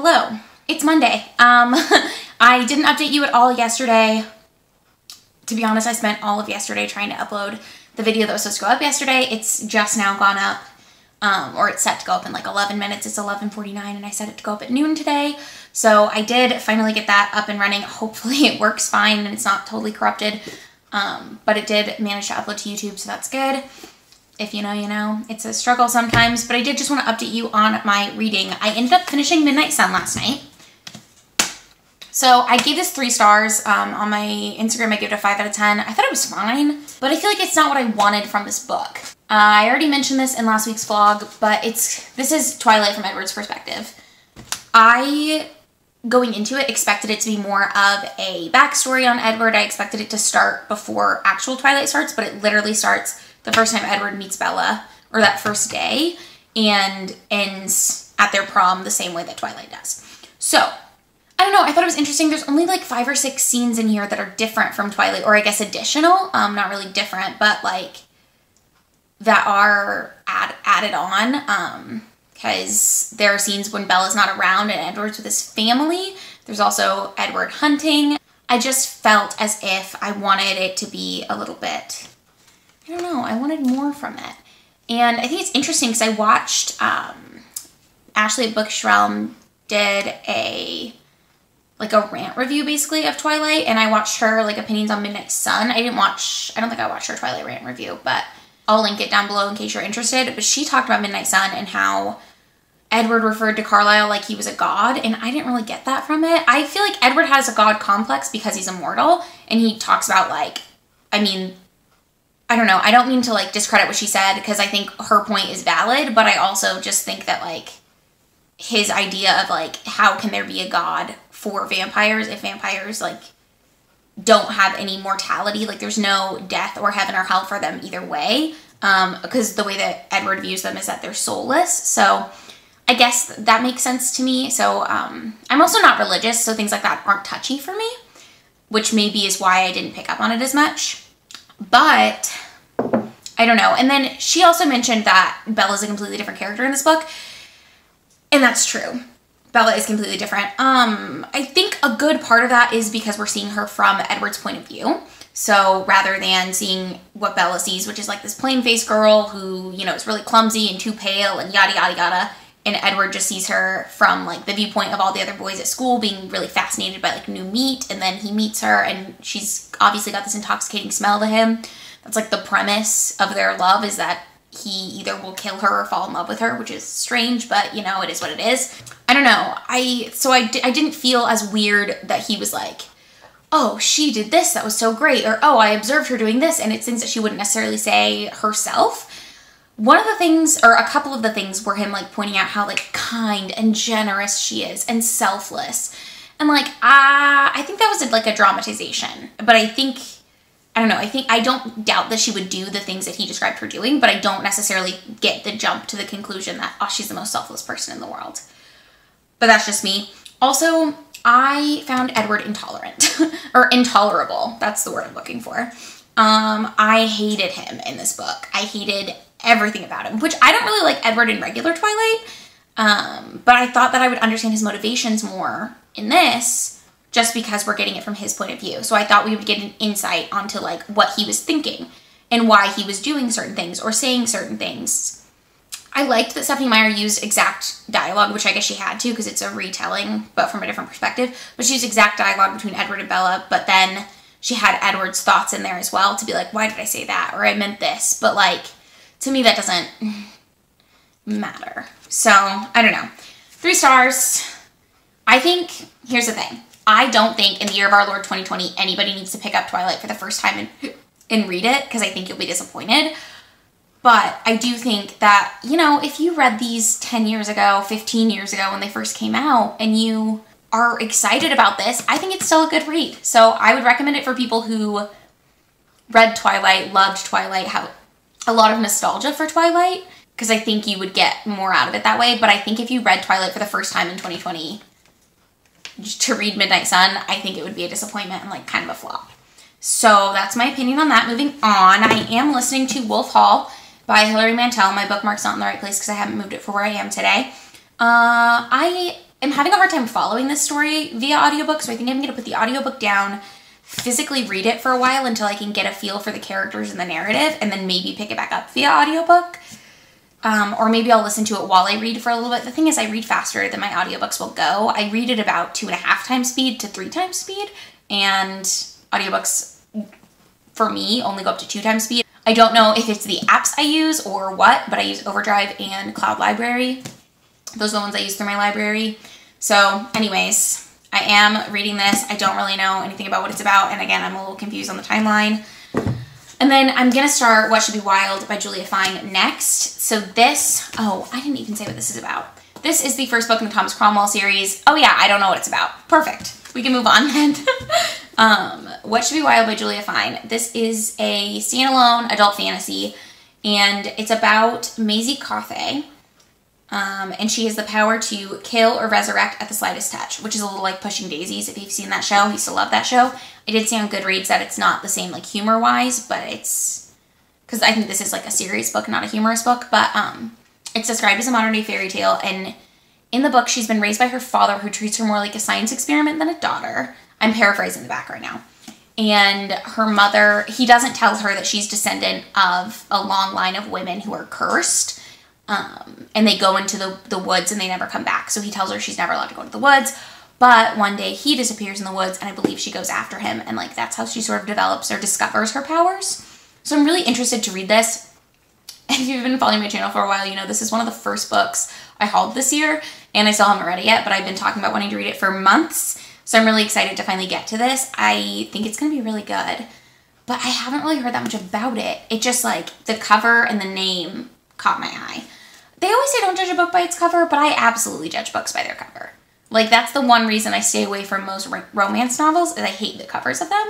Hello, it's Monday. I didn't update you at all yesterday. To be honest, I spent all of yesterday trying to upload the video that was supposed to go up yesterday. It's just now gone up, or it's set to go up in like 11 minutes. It's 11:49 and I set it to go up at noon today. So I did finally get that up and running. Hopefully it works fine and it's not totally corrupted. But it did manage to upload to YouTube, so that's good. If you know, you know. It's a struggle sometimes, but I did just want to update you on my reading. I ended up finishing Midnight Sun last night. So I gave this 3 stars. On my Instagram, I gave it a 5 out of 10. I thought it was fine, but I feel like it's not what I wanted from this book. I already mentioned this in last week's vlog, but this is Twilight from Edward's perspective. I, going into it, expected it to be more of a backstory on Edward. I expected it to start before actual Twilight starts, but it literally starts the first time Edward meets Bella, or that first day, and ends at their prom the same way that Twilight does. So, I don't know, I thought it was interesting. There's only like 5 or 6 scenes in here that are different from Twilight, or I guess additional, not really different, but like, that are added on, because there are scenes when Bella's not around and Edward's with his family. There's also Edward hunting. I just felt as if I wanted it to be a little bit, I don't know, I wanted more from it. And I think it's interesting because I watched, Ashley at Bookish Realm did a rant review basically of Twilight, and I watched her like opinions on Midnight Sun. I don't think I watched her Twilight rant review, but I'll link it down below in case you're interested. But she talked about Midnight Sun and how Edward referred to Carlisle like he was a god, and I didn't really get that from it. I feel like Edward has a god complex because he's immortal, and he talks about like, I mean, I don't know, I don't mean to like discredit what she said because I think her point is valid, but I also just think that like his idea of like how can there be a god for vampires if vampires like don't have any mortality, like there's no death or heaven or hell for them either way, because the way that Edward views them is that they're soulless. So I guess that makes sense to me. So I'm also not religious, so things like that aren't touchy for me, which maybe is why I didn't pick up on it as much. But I don't know. And then she also mentioned that Bella's a completely different character in this book, and that's true. Bella is completely different. I think a good part of that is because we're seeing her from Edward's point of view. So rather than seeing what Bella sees, which is like this plain-faced girl who, you know, is really clumsy and too pale and yada, yada, yada. And Edward just sees her from like the viewpoint of all the other boys at school being really fascinated by like new meat. And then he meets her and she's obviously got this intoxicating smell to him. That's like the premise of their love, is that he either will kill her or fall in love with her, which is strange, but you know, it is what it is. I don't know. I didn't feel as weird that he was like, oh, she did this, that was so great, or oh, I observed her doing this, and it's things that she wouldn't necessarily say herself. One of the things, or a couple of the things, were him like pointing out how like kind and generous she is and selfless. And like, I think that was like a dramatization, but I don't know, I don't doubt that she would do the things that he described her doing, but I don't necessarily get the jump to the conclusion that, oh, she's the most selfless person in the world. But that's just me. Also, I found Edward intolerant, or intolerable. That's the word I'm looking for. I hated him in this book. I hated everything about him, which I don't really like Edward in regular Twilight, but I thought that I would understand his motivations more in this, just because we're getting it from his point of view. So I thought we would get an insight onto like what he was thinking and why he was doing certain things or saying certain things. I liked that Stephenie Meyer used exact dialogue, which I guess she had to because it's a retelling, but from a different perspective. But she used exact dialogue between Edward and Bella, but then she had Edward's thoughts in there as well to be like, why did I say that? Or I meant this. But like, to me, that doesn't matter. So, I don't know. 3 stars. I think, here's the thing. I don't think in the year of our Lord 2020, anybody needs to pick up Twilight for the first time and read it, because I think you'll be disappointed. But I do think that, you know, if you read these 10 years ago, 15 years ago when they first came out, and you are excited about this, I think it's still a good read. So I would recommend it for people who read Twilight, loved Twilight, have a lot of nostalgia for Twilight, because I think you would get more out of it that way. But I think if you read Twilight for the first time in 2020, to read Midnight Sun, I think it would be a disappointment and like kind of a flop. So that's my opinion on that. Moving on, I am listening to Wolf Hall by Hilary Mantel. My bookmark's not in the right place because I haven't moved it for where I am today. I am having a hard time following this story via audiobook, so I think I'm going to put the audiobook down, physically read it for a while until I can get a feel for the characters and the narrative, and then maybe pick it back up via audiobook. Or maybe I'll listen to it while I read for a little bit. The thing is, I read faster than my audiobooks will go. I read at about 2.5 times speed to 3 times speed, and audiobooks, for me, only go up to 2 times speed. I don't know if it's the apps I use or what, but I use Overdrive and Cloud Library. Those are the ones I use through my library. So anyways, I am reading this. I don't really know anything about what it's about, and again, I'm a little confused on the timeline. And then I'm going to start What Should Be Wild by Julia Fine next. So this, oh, I didn't even say what this is about. This is the first book in the Thomas Cromwell series. Oh yeah, I don't know what it's about. Perfect. We can move on then. What Should Be Wild by Julia Fine. This is a standalone adult fantasy, and it's about Maisie Cawthey. And she has the power to kill or resurrect at the slightest touch, which is a little like Pushing Daisies. If you've seen that show, I used to love that show. I did see on Goodreads that it's not the same like humor-wise, but it's, because I think this is like a serious book, not a humorous book, but it's described as a modern-day fairy tale, and in the book, she's been raised by her father, who treats her more like a science experiment than a daughter. I'm paraphrasing the back right now. And her mother, he doesn't tell her that she's descendant of a long line of women who are cursed, and they go into the woods and they never come back. So he tells her she's never allowed to go to the woods. But one day he disappears in the woods, and I believe she goes after him. And like that's how she sort of develops or discovers her powers. So I'm really interested to read this. If you've been following my channel for a while, you know this is one of the first books I hauled this year. And I still haven't read it yet, but I've been talking about wanting to read it for months. So I'm really excited to finally get to this. I think it's going to be really good. But I haven't really heard that much about it. It just like the cover and the name caught my eye. They always say don't judge a book by its cover, but I absolutely judge books by their cover. Like that's the one reason I stay away from most romance novels, is I hate the covers of them.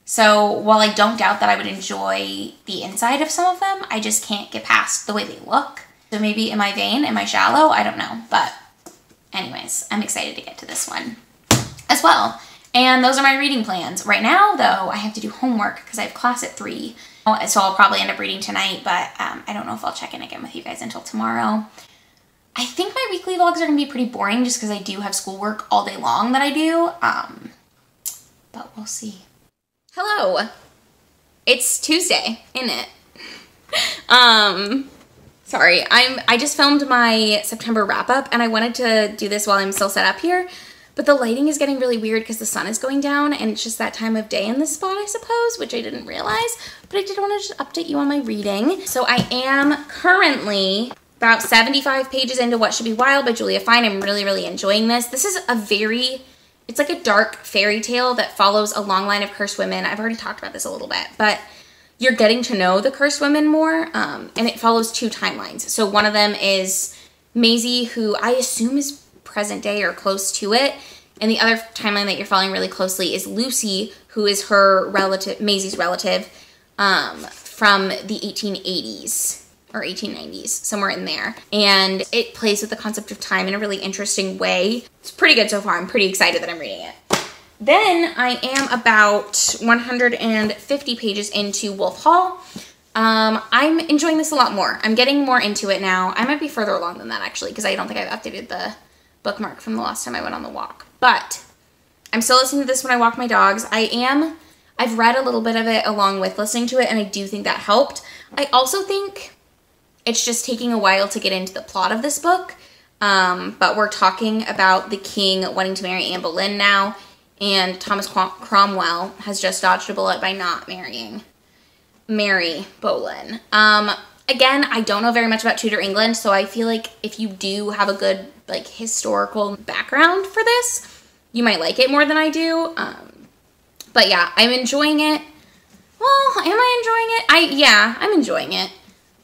So while I don't doubt that I would enjoy the inside of some of them, I just can't get past the way they look. So maybe am I vain? Am I shallow? I don't know. But anyways, I'm excited to get to this one as well. And those are my reading plans. Right now, though, I have to do homework because I have class at 3. So I'll probably end up reading tonight, but I don't know if I'll check in again with you guys until tomorrow. I think my weekly vlogs are going to be pretty boring just because I do have schoolwork all day long that I do. But we'll see. Hello. It's Tuesday, isn't it? Sorry, I just filmed my September wrap up, and I wanted to do this while I'm still set up here. But the lighting is getting really weird because the sun is going down, and it's just that time of day in this spot, I suppose, which I didn't realize. But I did want to just update you on my reading. So I am currently about 75 pages into What Should Be Wild by Julia Fine. I'm really, really enjoying this. This is it's like a dark fairy tale that follows a long line of cursed women. I've already talked about this a little bit, but you're getting to know the cursed women more, and it follows 2 timelines. So one of them is Maisie, who I assume is present day or close to it. And the other timeline that you're following really closely is Lucy, who is her relative, Maisie's relative, from the 1880s or 1890s, somewhere in there. And it plays with the concept of time in a really interesting way. It's pretty good so far. I'm pretty excited that I'm reading it. Then I am about 150 pages into Wolf Hall. I'm enjoying this a lot more. I'm getting more into it now. I might be further along than that actually, because I don't think I've updated the bookmark from the last time I went on the walk. But I'm still listening to this when I walk my dogs. I've read a little bit of it along with listening to it, and I do think that helped. I also think it's just taking a while to get into the plot of this book. But we're talking about the king wanting to marry Anne Boleyn now, and Thomas Cromwell has just dodged a bullet by not marrying Mary Boleyn. Again, I don't know very much about Tudor England, so I feel like if you do have a good like historical background for this, you might like it more than I do. But yeah, I'm enjoying it. Well, am I enjoying it? Yeah, I'm enjoying it.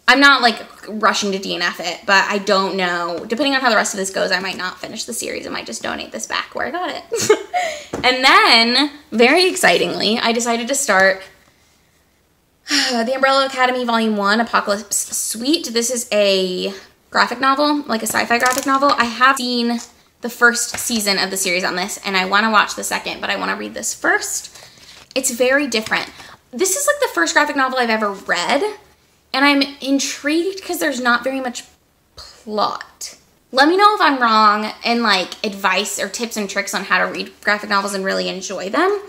I'm not like rushing to DNF it, but I don't know. Depending on how the rest of this goes, I might not finish the series. I might just donate this back where I got it. And then, very excitingly, I decided to start The Umbrella Academy Volume 1, Apocalypse Suite. This is a graphic novel, like a sci-fi graphic novel. I have seen the first season of the series on this, and I want to watch the second, but I want to read this first. It's very different. This is like the first graphic novel I've ever read, and I'm intrigued because there's not very much plot. Let me know if I'm wrong and like advice or tips and tricks on how to read graphic novels and really enjoy them.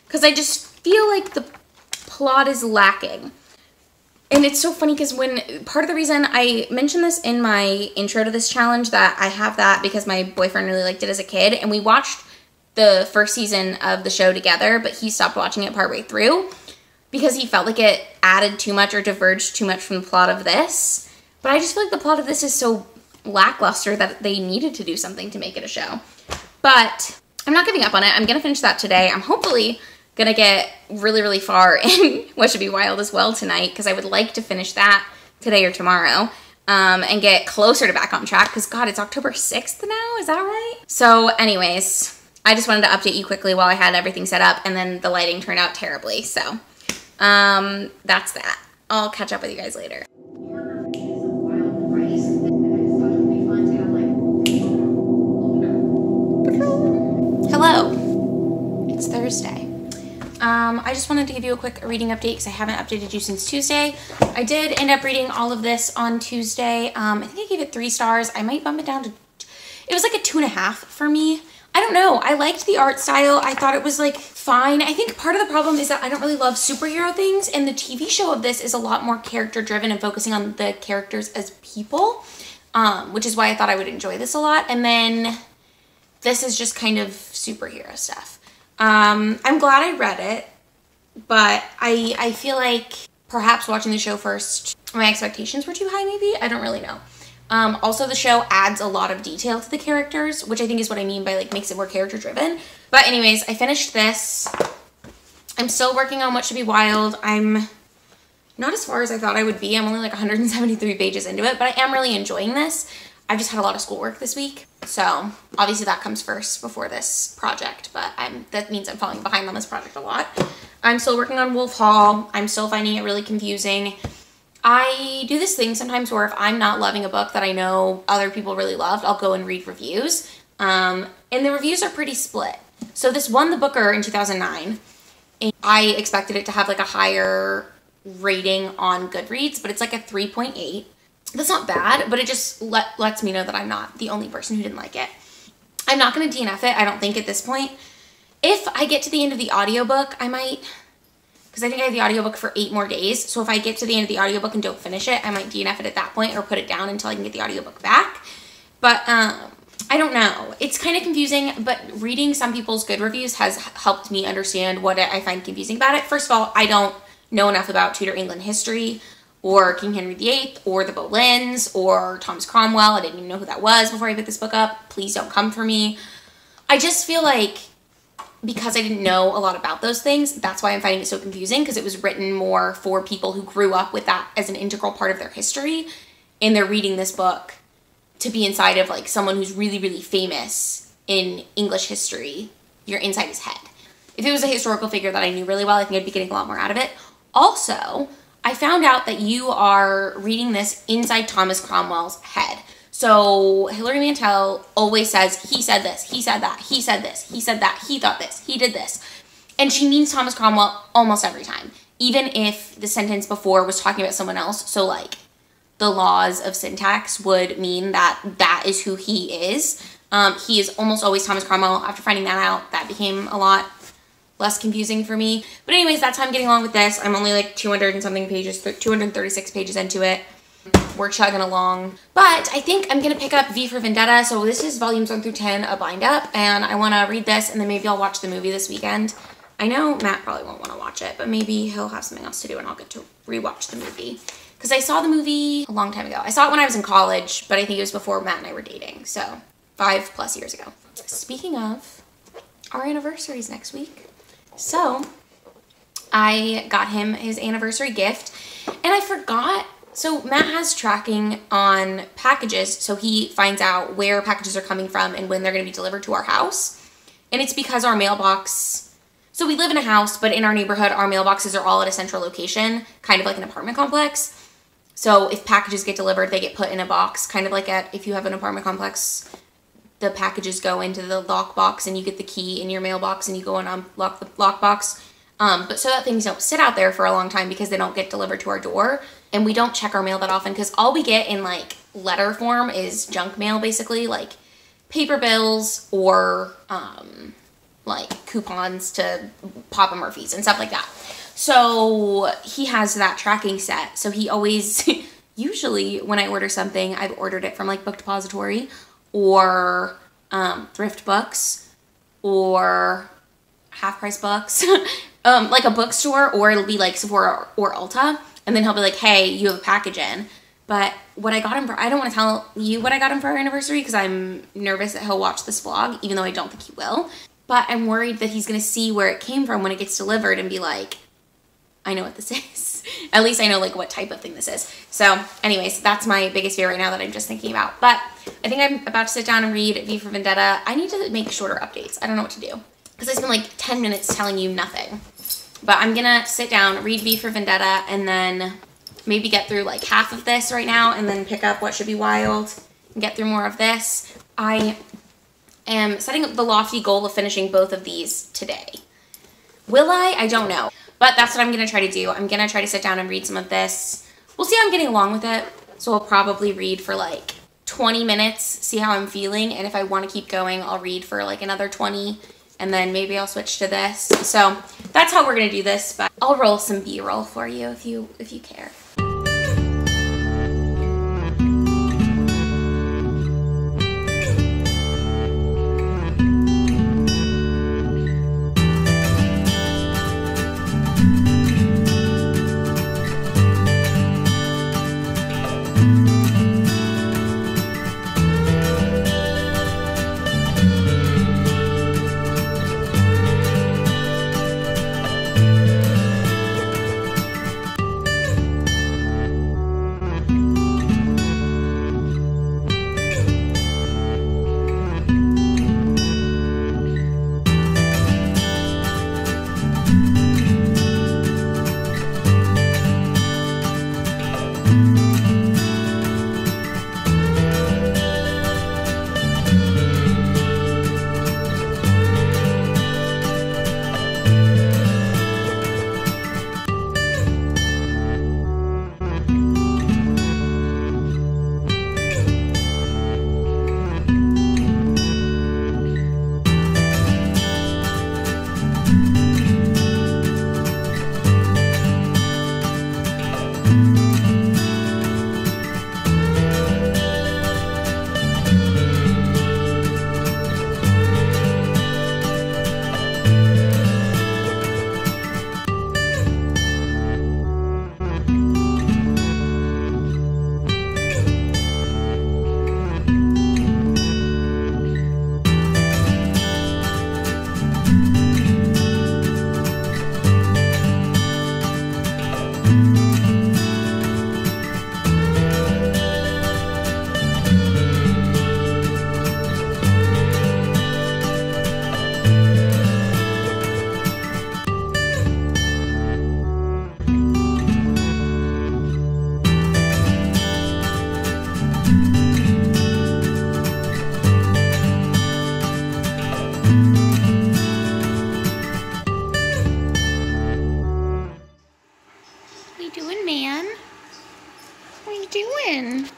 Because I just feel like the plot is lacking. And it's so funny because part of the reason I mentioned this in my intro to this challenge, that I have that because my boyfriend really liked it as a kid, and we watched the first season of the show together, but he stopped watching it partway through because he felt like it added too much or diverged too much from the plot of this. But I just feel like the plot of this is so lackluster that they needed to do something to make it a show. But I'm not giving up on it. I'm gonna finish that today. I'm hopefully gonna get really, really far in What Should Be Wild as well tonight, because I would like to finish that today or tomorrow, and get closer to back on track, because God, it's October 6th now, is that right? So anyways, I just wanted to update you quickly while I had everything set up, and then the lighting turned out terribly, so that's that. I'll catch up with you guys later. Hello, it's Thursday. I just wanted to give you a quick reading update because I haven't updated you since Tuesday. I did end up reading all of this on Tuesday. I think I gave it 3 stars. I might bump it down to, it was like a 2.5 for me. I don't know. I liked the art style. I thought it was like fine. I think part of the problem is that I don't really love superhero things, and the TV show of this is a lot more character driven and focusing on the characters as people, which is why I thought I would enjoy this a lot. And then this is just kind of superhero stuff. I'm glad I read it, but I feel like perhaps watching the show first, my expectations were too high maybe? I don't really know. Also, the show adds a lot of detail to the characters, which I think is what I mean by like makes it more character driven. But anyways, I finished this. I'm still working on What Should Be Wild. I'm not as far as I thought I would be. I'm only like 173 pages into it, but I am really enjoying this. I've just had a lot of schoolwork this week, so obviously that comes first before this project, but that means I'm falling behind on this project a lot. I'm still working on Wolf Hall. I'm still finding it really confusing. I do this thing sometimes where if I'm not loving a book that I know other people really loved, I'll go and read reviews, and the reviews are pretty split. So this won the Booker in 2009, and I expected it to have like a higher rating on Goodreads, but it's like a 3.8. That's not bad, but it just lets me know that I'm not the only person who didn't like it. I'm not going to DNF it, I don't think, at this point. If I get to the end of the audiobook, I might, because I think I have the audiobook for 8 more days, so if I get to the end of the audiobook and don't finish it, I might DNF it at that point or put it down until I can get the audiobook back. But I don't know. It's kind of confusing, but reading some people's good reviews has helped me understand what I find confusing about it. First of all, I don't know enough about Tudor England history, or King Henry VIII, or the Boleyns, or Thomas Cromwell. I didn't even know who that was before I picked this book up. Please don't come for me. I just feel like because I didn't know a lot about those things, that's why I'm finding it so confusing, because it was written more for people who grew up with that as an integral part of their history, and they're reading this book to be inside of like someone who's really, really famous in English history. You're inside his head. If it was a historical figure that I knew really well, I think I'd be getting a lot more out of it. Also, I found out that you are reading this inside Thomas Cromwell's head. So Hilary Mantel always says, he said this, he said that, he said this, he said that, he thought this, he did this. And she means Thomas Cromwell almost every time. Even if the sentence before was talking about someone else. So like the laws of syntax would mean that that is who he is. He is almost always Thomas Cromwell. After finding that out, that became a lot less confusing for me. But anyways, that's how I'm getting along with this. I'm only like 200 and something pages, 236 pages into it. We're chugging along. But I think I'm going to pick up V for Vendetta. So this is volumes 1 through 10, a bind up. And I want to read this and then maybe I'll watch the movie this weekend. I know Matt probably won't want to watch it, but maybe he'll have something else to do and I'll get to rewatch the movie. Because I saw the movie a long time ago. I saw it when I was in college, but I think it was before Matt and I were dating. So 5+ years ago. Speaking of, our anniversary is next week. So I got him his anniversary gift and I forgot. So Matt has tracking on packages, so he finds out where packages are coming from and when they're going to be delivered to our house. And it's because our mailbox, so we live in a house, but in our neighborhood, our mailboxes are all at a central location, kind of like an apartment complex. So if packages get delivered, they get put in a box, kind of like if you have an apartment complex, the packages go into the lockbox and you get the key in your mailbox and you go and unlock the lockbox. But so that things don't sit out there for a long time because they don't get delivered to our door. And we don't check our mail that often because all we get in like letter form is junk mail, basically, like paper bills or like coupons to Papa Murphy's and stuff like that. So he has that tracking set. So he always, usually when I order something, I've ordered it from like Book Depository or Thrift Books or Half Price Books, like a bookstore, or it'll be like Sephora or Ulta. And then he'll be like, hey, you have a package in. But what I got him for, I don't want to tell you what I got him for our anniversary because I'm nervous that he'll watch this vlog, even though I don't think he will. But I'm worried that he's going to see where it came from when it gets delivered and be like, I know what this is. At least I know like what type of thing this is. So anyways, that's my biggest fear right now that I'm just thinking about. But I think I'm about to sit down and read V for Vendetta. I need to make shorter updates. I don't know what to do because I spent like 10 minutes telling you nothing. But I'm going to sit down, read V for Vendetta, and then maybe get through like half of this right now and then pick up What Should Be Wild and get through more of this. I am setting up the lofty goal of finishing both of these today. Will I? I don't know. But that's what I'm going to try to do. I'm going to try to sit down and read some of this. We'll see how I'm getting along with it. So I'll probably read for like 20 minutes, see how I'm feeling. And if I want to keep going, I'll read for like another 20. And then maybe I'll switch to this. So that's how we're going to do this. But I'll roll some B-roll for you if you care. doing?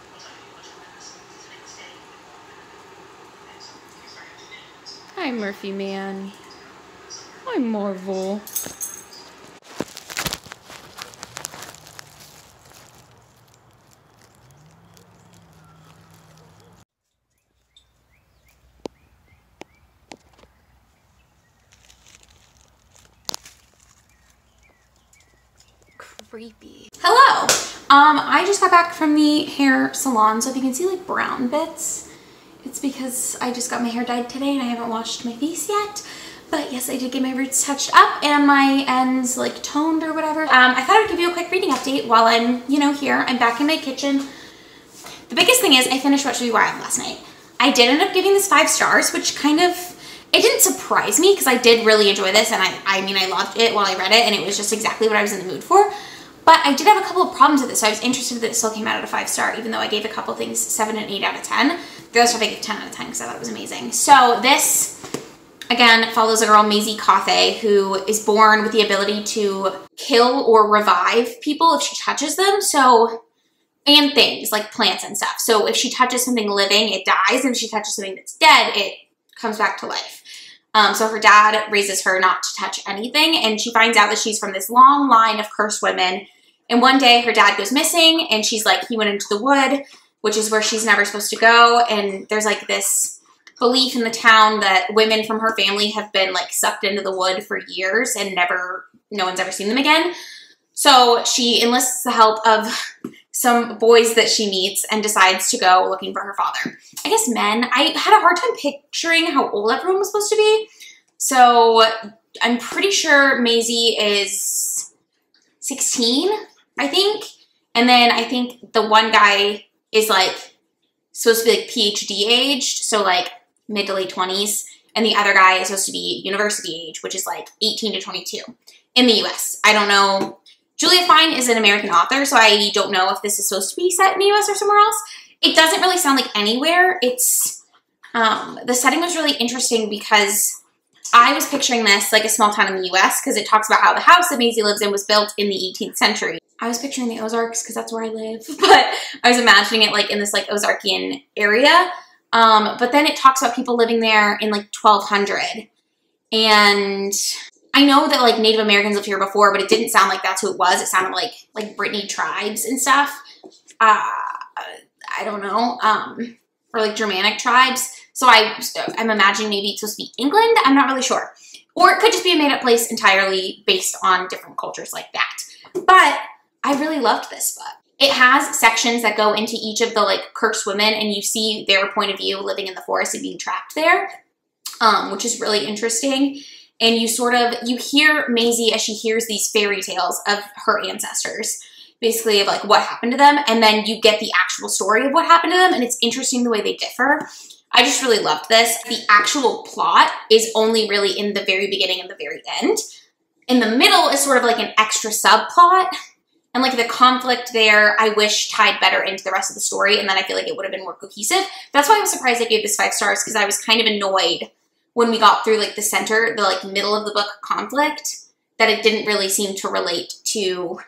Hi, Murphy man. Hi, Marvel. Creepy. Hello. I just got back from the hair salon, so if you can see like brown bits, it's because I just got my hair dyed today and I haven't washed my face yet. But yes, I did get my roots touched up and my ends like toned or whatever. I thought I would give you a quick reading update while I'm, here. I'm back in my kitchen. The biggest thing is I finished What Should Be Wild last night. I did end up giving this 5 stars, which kind of, it didn't surprise me because I did really enjoy this, and I mean, I loved it while I read it, and it was just exactly what I was in the mood for. But I did have a couple of problems with it, so I was interested that it still came out at a 5 star, even though I gave a couple things 7 and 8 out of 10. The other stuff I gave 10 out of 10 because I thought it was amazing. So this, again, follows a girl, Maisie Cawthey, who is born with the ability to kill or revive people if she touches them. So and things like plants and stuff. So if she touches something living, it dies. And if she touches something that's dead, it comes back to life. So her dad raises her not to touch anything. And she finds out that she's from this long line of cursed women. And one day her dad goes missing and she's like, he went into the wood, which is where she's never supposed to go. And there's like this belief in the town that women from her family have been like sucked into the wood for years and no one's ever seen them again. So she enlists the help of some boys that she meets and decides to go looking for her father. I guess men. I had a hard time picturing how old everyone was supposed to be. So I'm pretty sure Maisie is 16, I think. And then I think the one guy is like supposed to be like PhD aged, so like mid to late 20s. And the other guy is supposed to be university age, which is like 18 to 22 in the US. I don't know. Julia Fine is an American author, so I don't know if this is supposed to be set in the US or somewhere else. It doesn't really sound like anywhere. It's, the setting was really interesting because I was picturing this like a small town in the US because it talks about how the house that Maisie lives in was built in the 18th century. I was picturing the Ozarks because that's where I live, but I was imagining it like in this like Ozarkian area. But then it talks about people living there in like 1200. And I know that like Native Americans lived here before, but it didn't sound like that's who it was. It sounded like Brittany tribes and stuff. I don't know. Or like Germanic tribes. So I'm imagining maybe it's supposed to be England. I'm not really sure. Or it could just be a made up place entirely based on different cultures like that. But I really loved this book. It has sections that go into each of the like cursed women and you see their point of view living in the forest and being trapped there, which is really interesting. And you hear Maisie as she hears these fairy tales of her ancestors, basically of like what happened to them. And then you get the actual story of what happened to them. And it's interesting the way they differ. I just really loved this. The actual plot is only really in the very beginning and the very end. In the middle is sort of like an extra subplot. And like the conflict there, I wish tied better into the rest of the story. And then I feel like it would have been more cohesive. That's why I was surprised I gave this 5 stars because I was kind of annoyed when we got through like the like middle of the book conflict, that it didn't really seem to relate to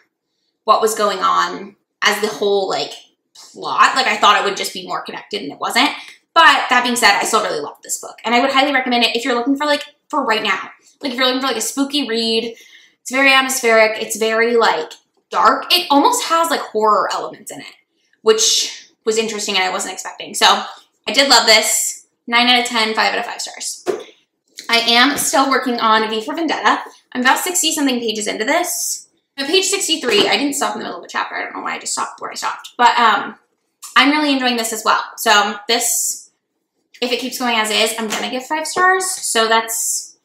what was going on as the whole like plot. Like I thought it would just be more connected and it wasn't. But that being said, I still really loved this book. And I would highly recommend it if you're looking for for right now. Like if you're looking for like a spooky read. It's very atmospheric. It's very like dark. It almost has like horror elements in it, which was interesting and I wasn't expecting. So I did love this. 9 out of 10, 5 out of 5 stars. I am still working on V for Vendetta. I'm about 60-something pages into this. At page 63, I didn't stop in the middle of a chapter. I don't know why I just stopped where I stopped. But I'm really enjoying this as well. So this, if it keeps going as is, I'm going to give 5 stars. So that's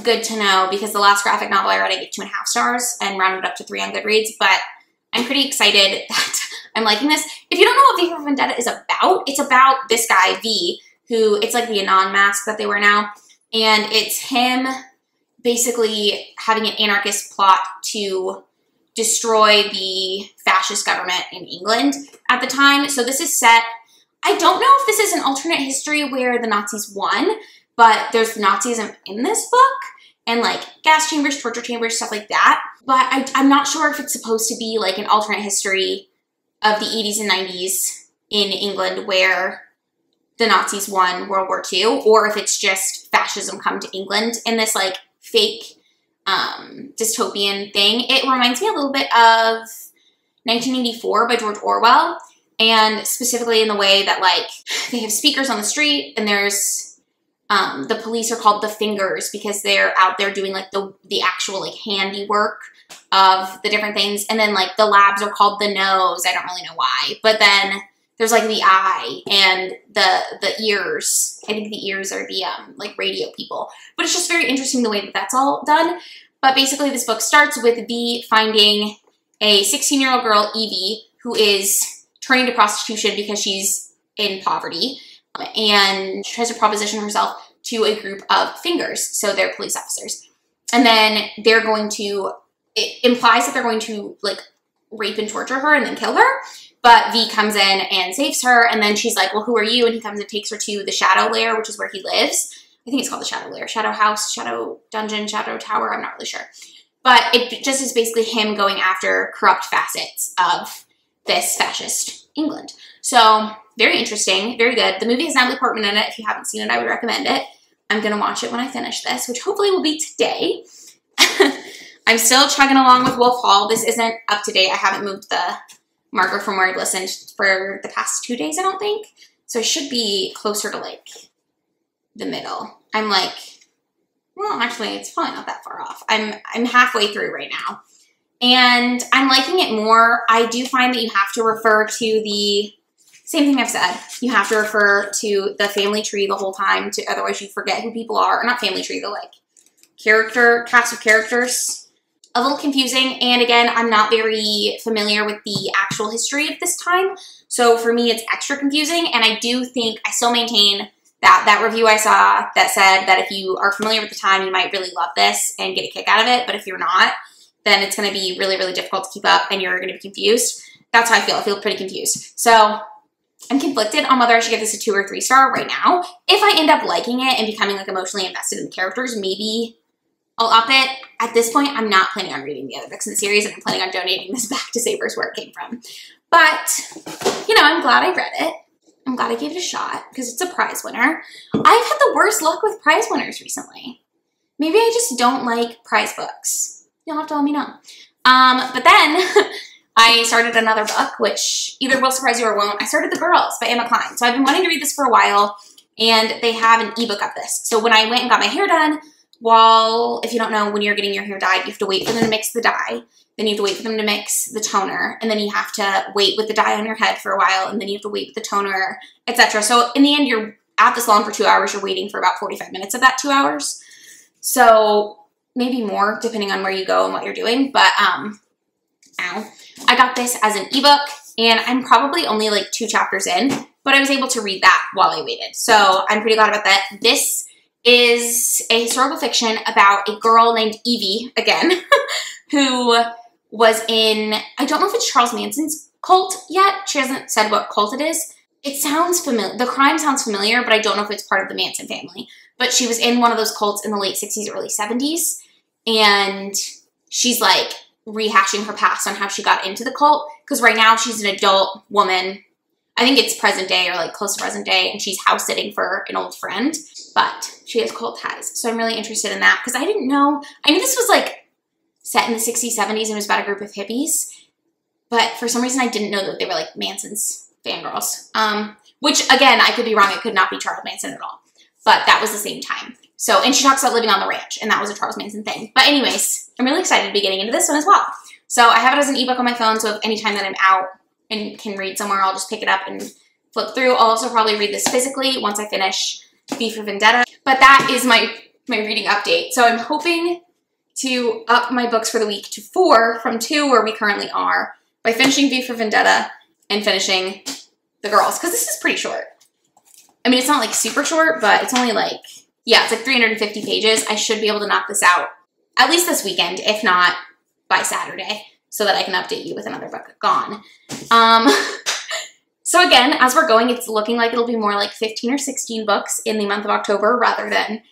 good to know because the last graphic novel I read, I gave 2.5 stars and rounded up to 3 on Goodreads. But I'm pretty excited that I'm liking this. If you don't know what V for Vendetta is about, it's about this guy, V, who, it's like the Anon mask that they wear now. And it's him basically having an anarchist plot to destroy the fascist government in England at the time. So this is set, I don't know if this is an alternate history where the Nazis won, but there's Nazism in this book and like gas chambers, torture chambers, stuff like that. But I'm not sure if it's supposed to be like an alternate history of the 80s and 90s in England where the Nazis won World War II, or if it's just fascism come to England in this like fake dystopian thing. It reminds me a little bit of 1984 by George Orwell, and specifically in the way that like they have speakers on the street and there's the police are called the fingers because they're out there doing like the actual like handiwork of the different things, and then like the labs are called the nose. I don't really know why, but then there's like the eye and the ears. I think the ears are the like radio people. But it's just very interesting the way that that's all done. But basically this book starts with V finding a 16-year-old girl, Evie, who is turning to prostitution because she's in poverty. And she tries to proposition herself to a group of fingers. So they're police officers. And then they're going to, it implies that they're going to like rape and torture her and then kill her. But V comes in and saves her, and then she's like, well, who are you? And he comes and takes her to the Shadow Lair, which is where he lives. I think it's called the Shadow Lair. Shadow House, Shadow Dungeon, Shadow Tower, I'm not really sure. But it just is basically him going after corrupt facets of this fascist England. So very interesting, very good. The movie has Natalie Portman in it. If you haven't seen it, I would recommend it. I'm going to watch it when I finish this, which hopefully will be today. I'm still chugging along with Wolf Hall. This isn't up to date. I haven't moved the marker from where I've listened for the past 2 days, I don't think. So I should be closer to like the middle. I'm like, well, actually, it's probably not that far off. I'm halfway through right now. And I'm liking it more. I do find that you have to refer to the same thing I've said. You have to refer to the family tree the whole time, otherwise you forget who people are. Or not family tree, the like cast of characters. A little confusing. And again, I'm not very familiar with the actual history of this time. So for me, it's extra confusing. And I do think, I still maintain that review I saw that said that if you are familiar with the time, you might really love this and get a kick out of it. But if you're not, then it's going to be really, really difficult to keep up and you're going to be confused. That's how I feel. I feel pretty confused. So I'm conflicted on whether I should give this a 2 or 3 star right now. If I end up liking it and becoming like emotionally invested in the characters, maybe I'll up it. At this point, I'm not planning on reading the other books in the series and I'm planning on donating this back to Savers where it came from. But, you know, I'm glad I read it. I'm glad I gave it a shot because it's a prize winner. I've had the worst luck with prize winners recently. Maybe I just don't like prize books. You'll have to let me know. But then I started another book, which either will surprise you or won't. I started The Girls by Emma Cline. So I've been wanting to read this for a while, and they have an ebook of this. So when I went and got my hair done, if you don't know, when you're getting your hair dyed, you have to wait for them to mix the dye. Then you have to wait for them to mix the toner. And then you have to wait with the dye on your head for a while. And then you have to wait with the toner, etc. So in the end, you're at the salon for 2 hours. You're waiting for about 45 minutes of that 2 hours. So maybe more, depending on where you go and what you're doing. But, I got this as an ebook, and I'm probably only like 2 chapters in, but I was able to read that while I waited. So I'm pretty glad about that. This is a historical fiction about a girl named Evie, again, who was in, I don't know if it's Charles Manson's cult yet. She hasn't said what cult it is. It sounds familiar. The crime sounds familiar, but I don't know if it's part of the Manson family. But she was in one of those cults in the late 60s, early 70s. And she's like rehashing her past on how she got into the cult. Because right now she's an adult woman. I think it's present day or like close to present day. And she's house sitting for an old friend. But she has cult ties. So I'm really interested in that. Because I didn't know. I knew this was like set in the 60s, 70s. And was about a group of hippies. But for some reason I didn't know that they were like Manson's fangirls. Which again, I could be wrong. It could not be Charles Manson at all. But that was the same time. So, and she talks about living on the ranch, and that was a Charles Manson thing. But anyways, I'm really excited to be getting into this one as well. So I have it as an ebook on my phone, so if anytime that I'm out and can read somewhere, I'll just pick it up and flip through. I'll also probably read this physically once I finish V for Vendetta. But that is my reading update. So I'm hoping to up my books for the week to 4 from 2 where we currently are by finishing V for Vendetta and finishing The Girls, because this is pretty short. I mean, it's not like super short, but it's only like, yeah, it's like 350 pages. I should be able to knock this out at least this weekend, if not by Saturday, so that I can update you with another book gone. So again, as we're going, it's looking like it'll be more like 15 or 16 books in the month of October rather than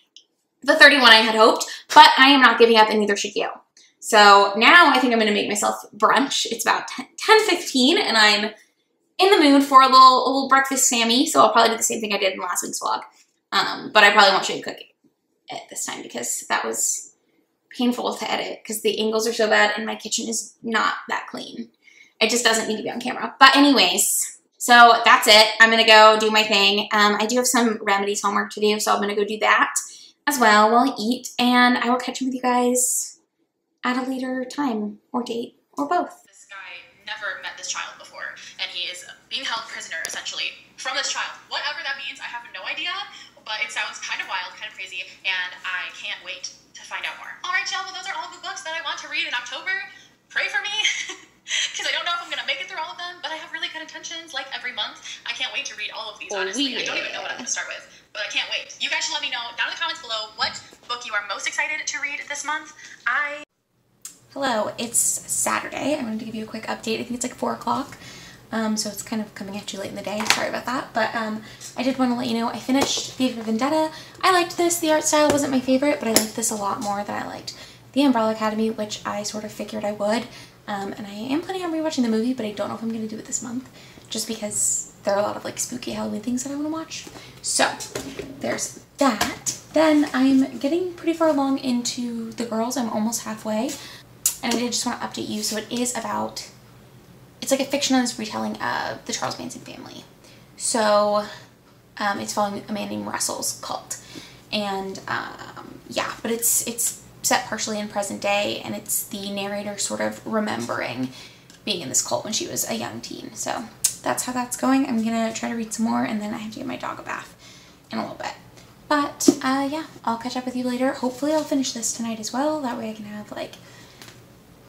the 31 I had hoped, but I am not giving up and neither should you. So now I think I'm going to make myself brunch. It's about 10:15 and I'm in the mood for a little breakfast Sammy, so I'll probably do the same thing I did in last week's vlog. But I probably won't show you cooking it this time because that was painful to edit because the angles are so bad and my kitchen is not that clean. It just doesn't need to be on camera. But anyways, so that's it. I'm going to go do my thing. I do have some remedies homework to do, so I'm going to go do that as well while I eat. And I will catch up with you guys at a later time or date or both. This guy never met this child before, and he is being held prisoner, essentially, from this child. Whatever that means, I have no idea, but it sounds kind of wild, kind of crazy, and I can't wait to find out more. All right, y'all, well, those are all the books that I want to read in October. Pray for me, because I don't know if I'm going to make it through all of them, but I have really good intentions, like every month. I can't wait to read all of these, honestly. I don't even know what I'm going to start with, but I can't wait. You guys should let me know down in the comments below what book you are most excited to read this month. Hello, it's Saturday. I wanted to give you a quick update. I think it's like 4 o'clock. So it's kind of coming at you late in the day. Sorry about that. But I did want to let you know I finished V for Vendetta. I liked this. The art style wasn't my favorite, but I liked this a lot more than I liked The Umbrella Academy, which I sort of figured I would. And I am planning on rewatching the movie, but I don't know if I'm going to do it this month, just because there are a lot of like spooky Halloween things that I want to watch. So there's that. Then I'm getting pretty far along into The Girls. I'm almost halfway, and I did just want to update you. So it is about, it's like a fictionalized retelling of the Charles Manson family. So it's following a man named Russell's cult, and yeah, but it's set partially in present day, and it's the narrator sort of remembering being in this cult when she was a young teen. So that's how that's going. I'm gonna try to read some more, and then I have to give my dog a bath in a little bit. But yeah, I'll catch up with you later. Hopefully I'll finish this tonight as well. That way I can have like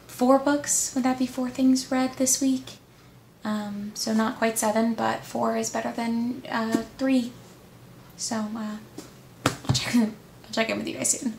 4 books. Would that be 4 things read this week? So not quite 7, but 4 is better than 3. So I'll check in with you guys soon.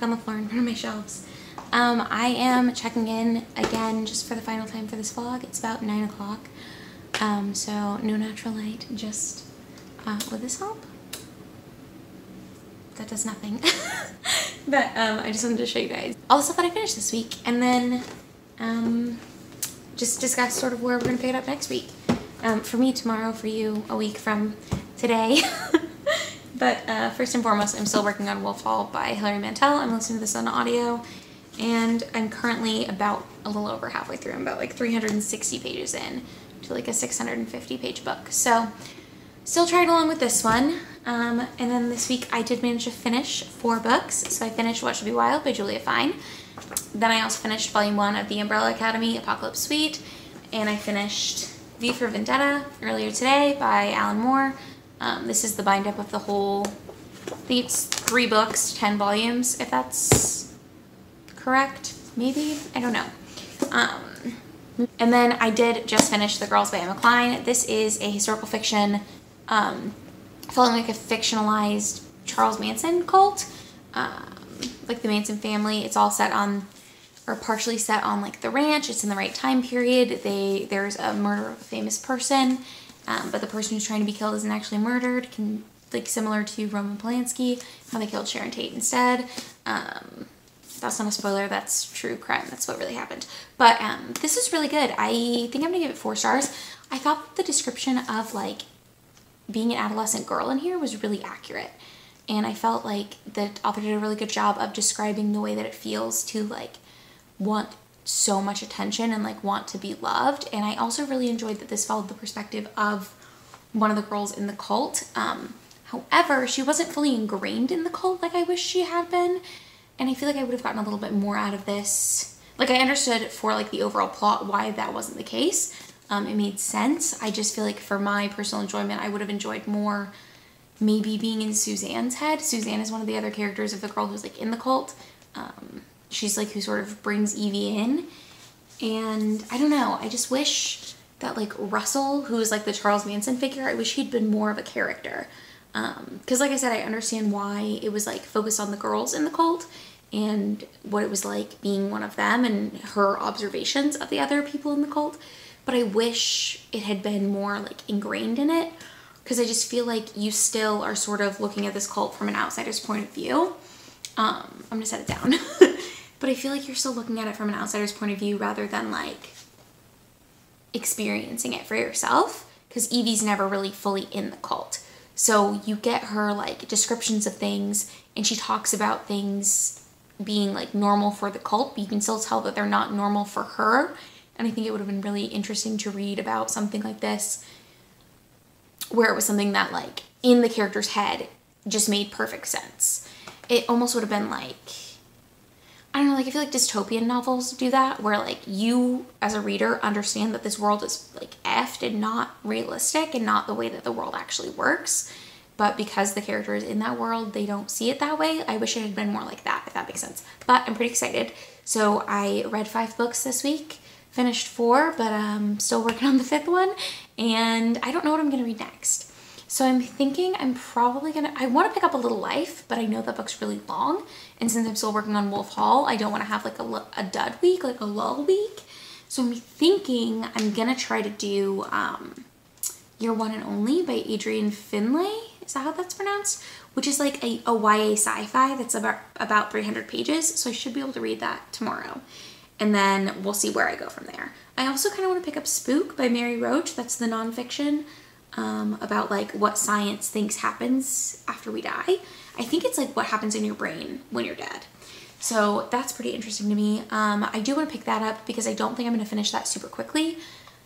On the floor in front of my shelves. I am checking in again just for the final time for this vlog. It's about 9 o'clock. So no natural light, just would this help? That does nothing. But I just wanted to show you guys all the stuff that I finished this week, and then just discuss sort of where we're gonna pick it up next week. For me tomorrow, for you a week from today. But first and foremost, I'm still working on Wolf Hall by Hilary Mantel. I'm listening to this on audio, and I'm currently about a little over halfway through. I'm about like 360 pages in to like a 650 page book. So still trying along with this one. And then this week I did manage to finish 4 books. So I finished What Should Be Wild by Julia Fine. Then I also finished volume 1 of The Umbrella Academy, Apocalypse Suite. And I finished V for Vendetta earlier today by Alan Moore. This is the bind-up of the whole, I think it's 3 books, 10 volumes, if that's correct, maybe? I don't know. And then I did just finish The Girls by Emma Cline. This is a historical fiction, following like a fictionalized Charles Manson cult, like the Manson family. It's all set on, or partially set on like the ranch. It's in the right time period. There's a murder of a famous person. But the person who's trying to be killed isn't actually murdered, like similar to Roman Polanski, how they killed Sharon Tate instead. That's not a spoiler, that's true crime, that's what really happened. But this is really good. I think I'm gonna give it 4 stars. I thought the description of like being an adolescent girl in here was really accurate. And I felt like the author did a really good job of describing the way that it feels to like want so much attention and like want to be loved. And I also really enjoyed that this followed the perspective of one of the girls in the cult. However, she wasn't fully ingrained in the cult like I wish she had been, and I feel like I would have gotten a little bit more out of this. Like, I understood for like the overall plot why that wasn't the case. It made sense. I just feel like for my personal enjoyment, I would have enjoyed more maybe being in Suzanne's head. Suzanne is one of the other characters of the girl who's like in the cult. She's like who sort of brings Evie in, and I don't know, I just wish that like Russell, who is like the Charles Manson figure, I wish he'd been more of a character, because like I said, I understand why it was like focused on the girls in the cult and what it was like being one of them and her observations of the other people in the cult, but I wish it had been more like ingrained in it, because I just feel like you still are sort of looking at this cult from an outsider's point of view. I'm gonna set it down. But feel like you're still looking at it from an outsider's point of view rather than like experiencing it for yourself, because Evie's never really fully in the cult. So you get her like descriptions of things, and she talks about things being like normal for the cult, but you can still tell that they're not normal for her. And I think it would have been really interesting to read about something like this where it was something that like in the character's head just made perfect sense. It almost would have been like, I don't know, like I feel like dystopian novels do that, where like you as a reader understand that this world is like effed and not realistic and not the way that the world actually works. But because the character is in that world, they don't see it that way. I wish it had been more like that, if that makes sense. But I'm pretty excited. So I read 5 books this week, finished 4, but I'm still working on the 5th one. And I don't know what I'm going to read next. So I'm thinking I'm probably going to, I want to pick up A Little Life, but I know that book's really long. And since I'm still working on Wolf Hall, I don't want to have like a dud week, like a lull week. So I'm thinking I'm going to try to do Your One and Only by Adrian Finlay. Is that how that's pronounced? Which is like a YA sci-fi that's about 300 pages. So I should be able to read that tomorrow. And then we'll see where I go from there. I also kind of want to pick up Spook by Mary Roach. That's the nonfiction about like what science thinks happens after we die. I think it's like what happens in your brain when you're dead. So that's pretty interesting to me. I do want to pick that up because I don't think I'm going to finish that super quickly,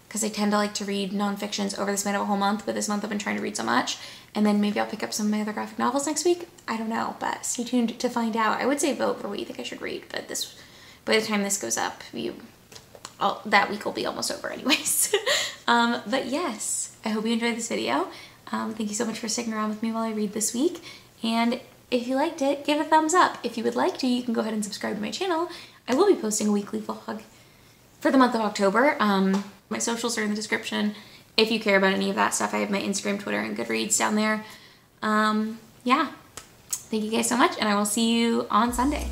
because I tend to like to read nonfictions over the span of a whole month, but this month I've been trying to read so much. And then maybe I'll pick up some of my other graphic novels next week. I don't know, but stay tuned to find out. I would say vote for what you think I should read, but by the time this goes up, that week will be almost over anyways. But yes, I hope you enjoyed this video. Thank you so much for sticking around with me while I read this week. And if you liked it, give it a thumbs up. If you would like to, you can go ahead and subscribe to my channel. I will be posting a weekly vlog for the month of October. My socials are in the description. If you care about any of that stuff, I have my Instagram, Twitter, and Goodreads down there. Yeah. Thank you guys so much, and I will see you on Sunday.